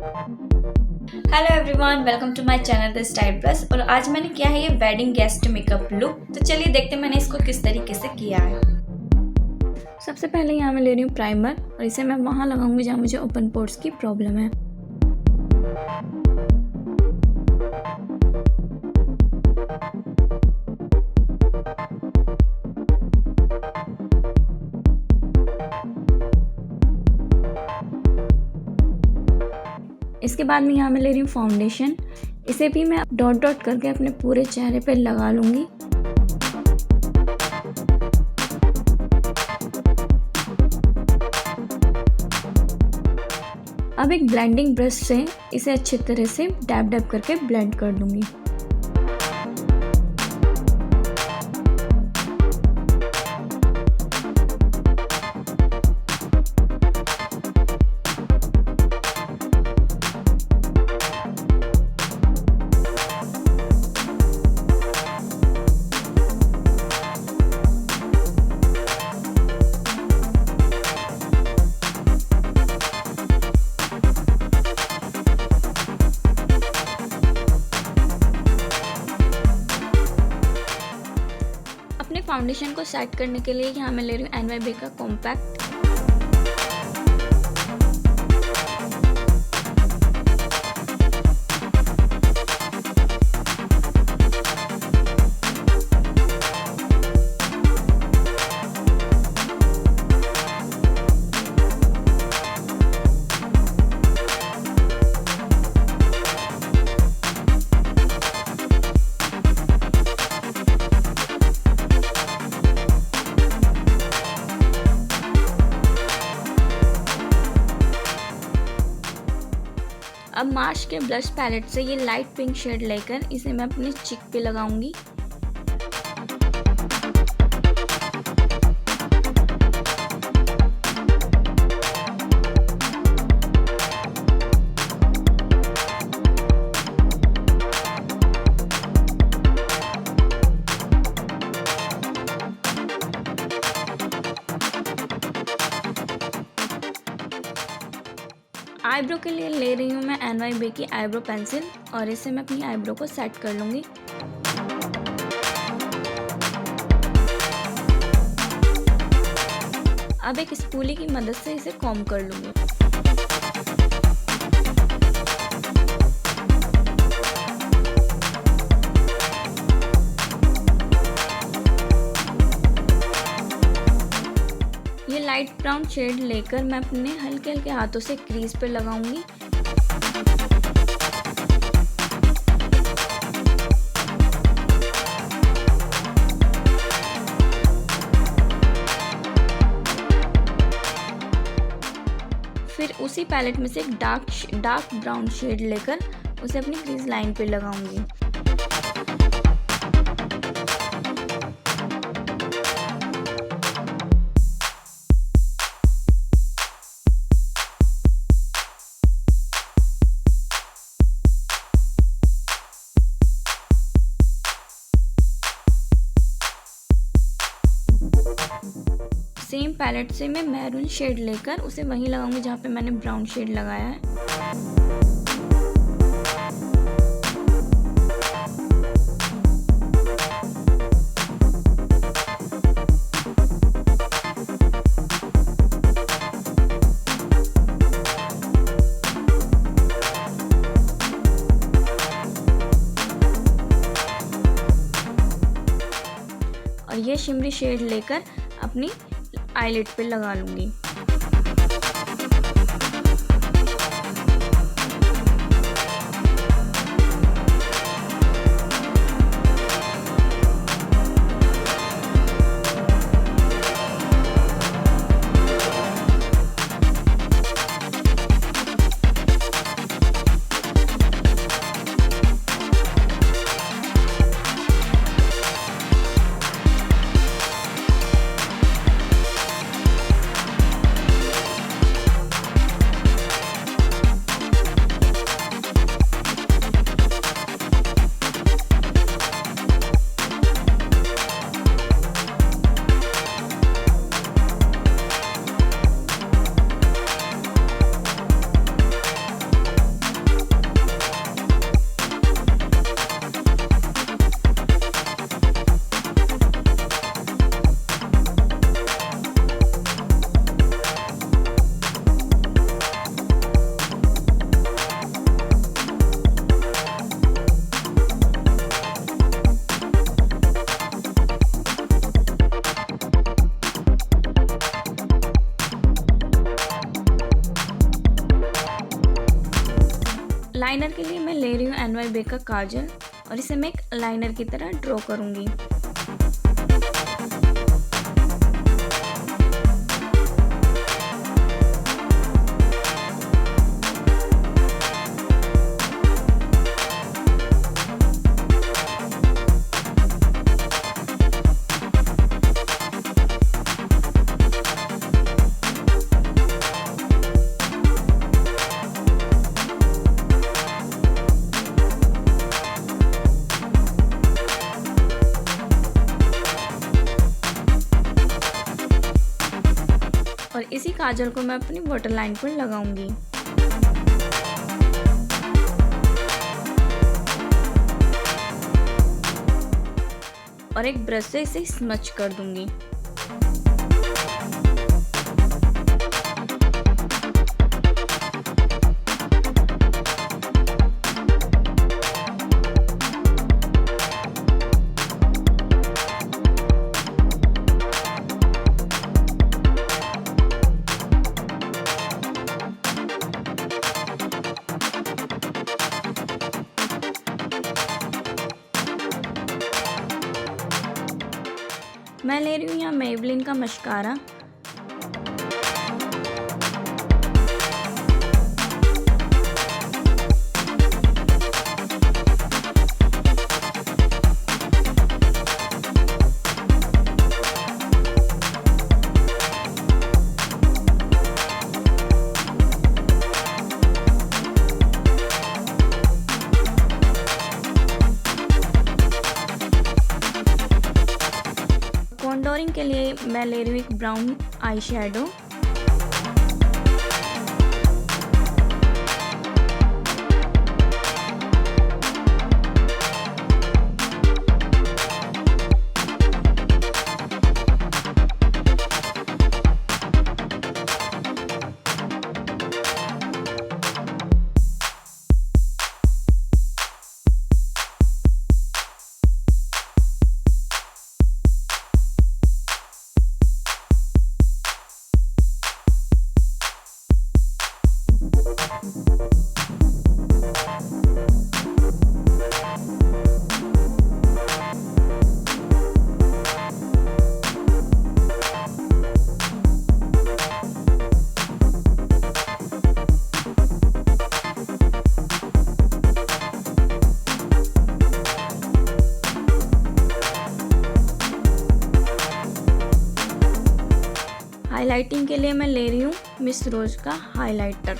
Hello everyone, welcome to my channel The Style Plus. और आज मैंने किया है ये वेडिंग गेस्ट मेकअप लुक। तो चलिए देखते हैं मैंने इसको किस तरीके से किया है। सबसे पहले यहाँ मैं ले रही हूँ प्राइमर और इसे मैं वहाँ लगाऊंगी जहाँ मुझे ओपन पोर्स की प्रॉब्लम है। इसके बाद में यहाँ मैं ले रही हूँ फाउंडेशन। इसे भी मैं डॉट डॉट करके अपने पूरे चेहरे पे लगा लूँगी। अब एक ब्लेंडिंग ब्रश से इसे अच्छी तरह से डैब डैब करके ब्लेंड कर दूँगी। अपने फाउंडेशन को सेट करने के लिए यहाँ मैं ले रही हूँ NYB का कॉम्पैक्ट। अब मार्च के ब्लश पैलेट से ये लाइट पिंक शेड लेकर इसे मैं अपने चिक पे लगाऊंगी। आईब्रो के लिए ले रही हूँ मैं NYB की आईब्रो पेंसिल और इसे मैं अपनी आईब्रो को सेट कर लूँगी। अब एक स्पूली की मदद से इसे कॉम्ब कर लूँगी। ये लाइट ब्राउन शेड लेकर मैं अपने हल्के हल्के हाथों से क्रीज पे लगाऊंगी। फिर उसी पैलेट में से एक डार्क ब्राउन शेड लेकर उसे अपनी क्रीज लाइन पे लगाऊंगी। सेम पैलेट से मैं मैरून शेड लेकर उसे वहीं लगाऊंगी जहाँ पे मैंने ब्राउन शेड लगाया है। और ये शिमरी शेड लेकर अपनी आईलिड पे लगा लूंगी। लाइनर के लिए मैं ले रही हूँ NYB का काजल और इसे मैं एक लाइनर की तरह ड्रॉ करूँगी। और इसी काजल को मैं अपनी वाटर लाइन पर लगाऊंगी। और एक ब्रश से इसे स्मच कर दूंगी। मैं ले रही हूँ यहाँ मेबलिन का मस्कारा। कॉन्टोरिंग के लिए मैं ले रही हूँ एक ब्राउन आई शेडो। हाइलाइटिंग के लिए मैं ले रही हूँ मिस रोज का हाइलाइटर।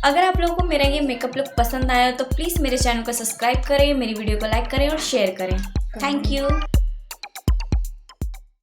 अगर आप लोगों को मेरा ये मेकअप लुक पसंद आया तो प्लीज़ मेरे चैनल को सब्सक्राइब करें, मेरी वीडियो को लाइक करें और शेयर करें। Thank you.